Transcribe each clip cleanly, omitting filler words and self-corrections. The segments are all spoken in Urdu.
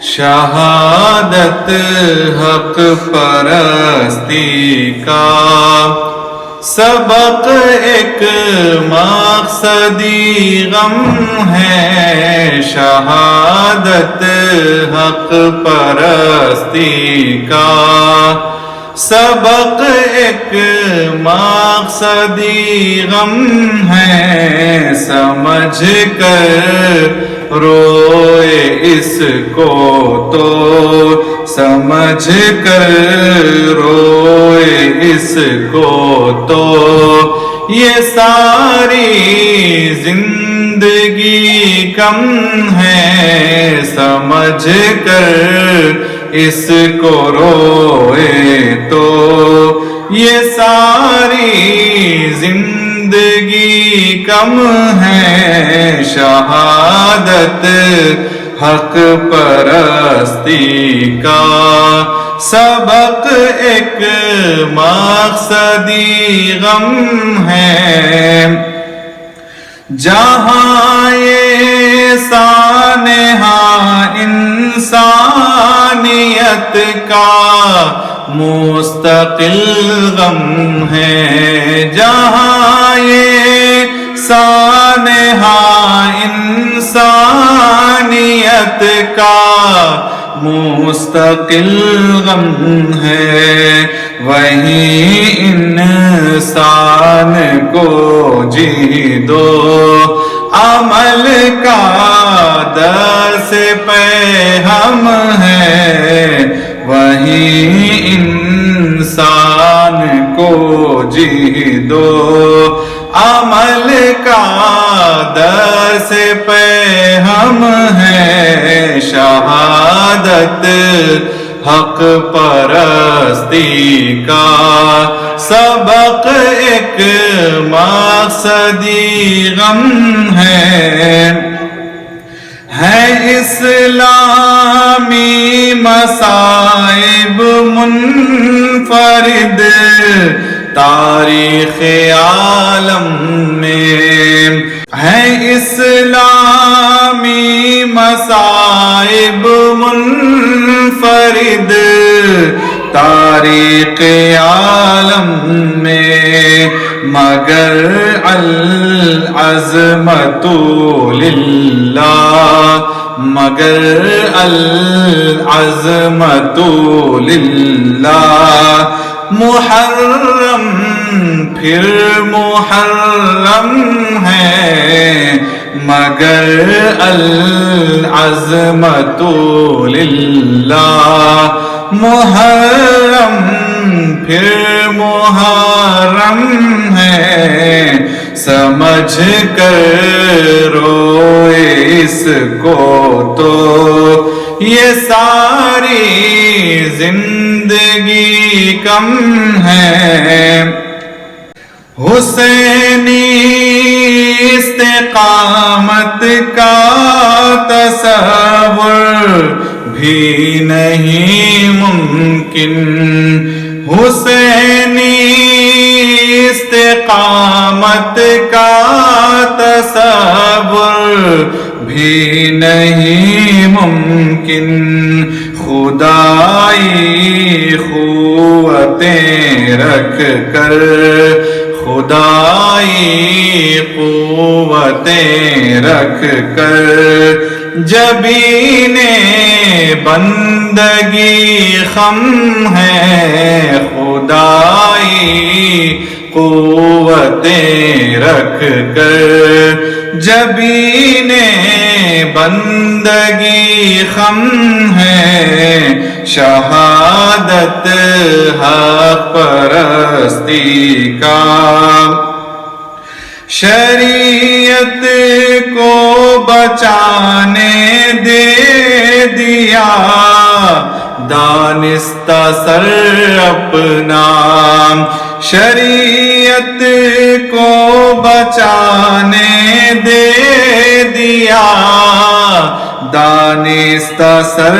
شہادت حق پرستی کا سبق ایک مقصدی غم ہے، شہادت حق پرستی کا سبق ایک مقصدی غم ہے، سمجھ کر روئے اس کو تو سمجھ کر روئے اس کو تو یہ ساری زندگی کم ہے، سمجھ کر اس کو روئے تو یہ ساری زندگی کم ہے، شہادت حق پرستی کا سبق ایک مقصدی غم ہے، جہاں یہ سانحہ انسانیت کا مستقل غم ہے، جہاں یہ سانحہ انسانیت کا مستقل غم ہے، وہیں انسان کو جی دو عمل کا درس پیغام ہے، وہیں انسان کو جی دو عمل کا درس پیغام ہے، شہادت حق پرستی کا سبق ایک مقصدی غم ہے اسلامی مصائب منفرد تاریخ عالم میں، ہے اسلامی مصائب منفرد تاریخ عالم میں، مگر العظمت للہ، مگر العظمت للہ، محرم پھر محرم ہے، مگر العظمت للہ، محرم پھر محرم ہے، سمجھ کر روئے اس کو تو یہ ساری زندگی کم ہے، حسینی استقامت کا تصور بھی نہیں ممکن، حسینی استقامت کا تصور بھی نہیں ممکن، خدائی قوتیں رکھ کر، خدائی قوتیں رکھ کر، جبین بندگی خم ہے، خدائی قوتیں رکھ کر، جبین بندگی خم ہے، شہادت حق پرستی کا شریعت کو بچانے دے دیا دانستہ سر اپنا، شریعت کو بچانے دے دیا دانستہ سر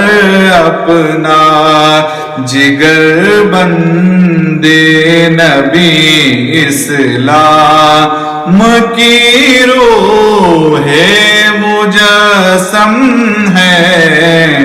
اپنا، جگر بندے نبی اسلام کی روح مجسم ہے،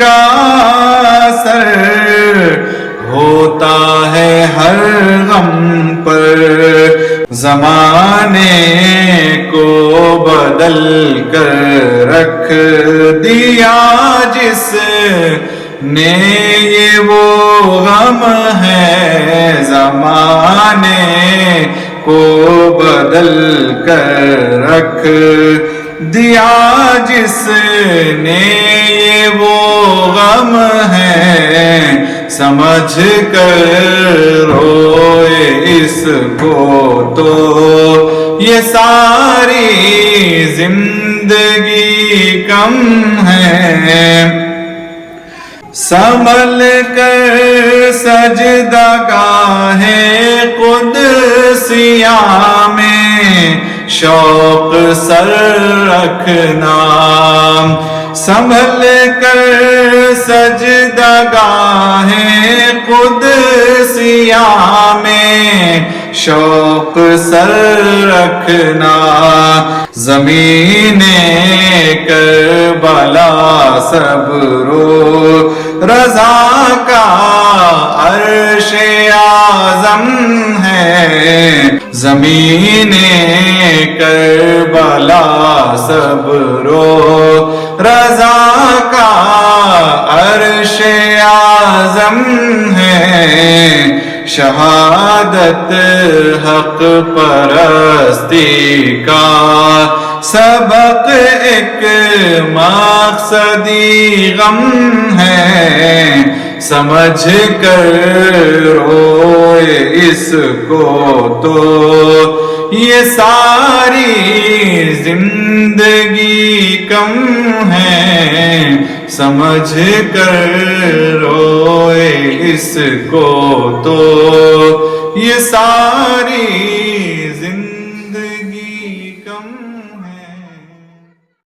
کا اثر ہوتا ہے ہر غم پر، زمانے کو بدل کر رکھ دیا جس نے یہ وہ غم ہے، زمانے کو بدل کر رکھ دیا جس نے یہ وہ غم ہے، سمجھ کر روئے اس کو تو یہ ساری زندگی کم ہے، سنبھل کر سجدہ گاہ قدسیہ میں شوق سر رکھنا، سنبھل کر سجدہ گاہ قدسیہ میں شوق سر رکھنا، زمین کربلا صبر و رضا کا عرش اعظم ہے، زمین کربلا صبر و رضا کا عرش اعظم ہے، شہادت حق پرستی کا سبق ایک مقصدی غم ہے، سمجھ کر روئے اس کو تو یہ ساری زندگی کم ہے، سمجھ کر روئے اس کو تو یہ ساری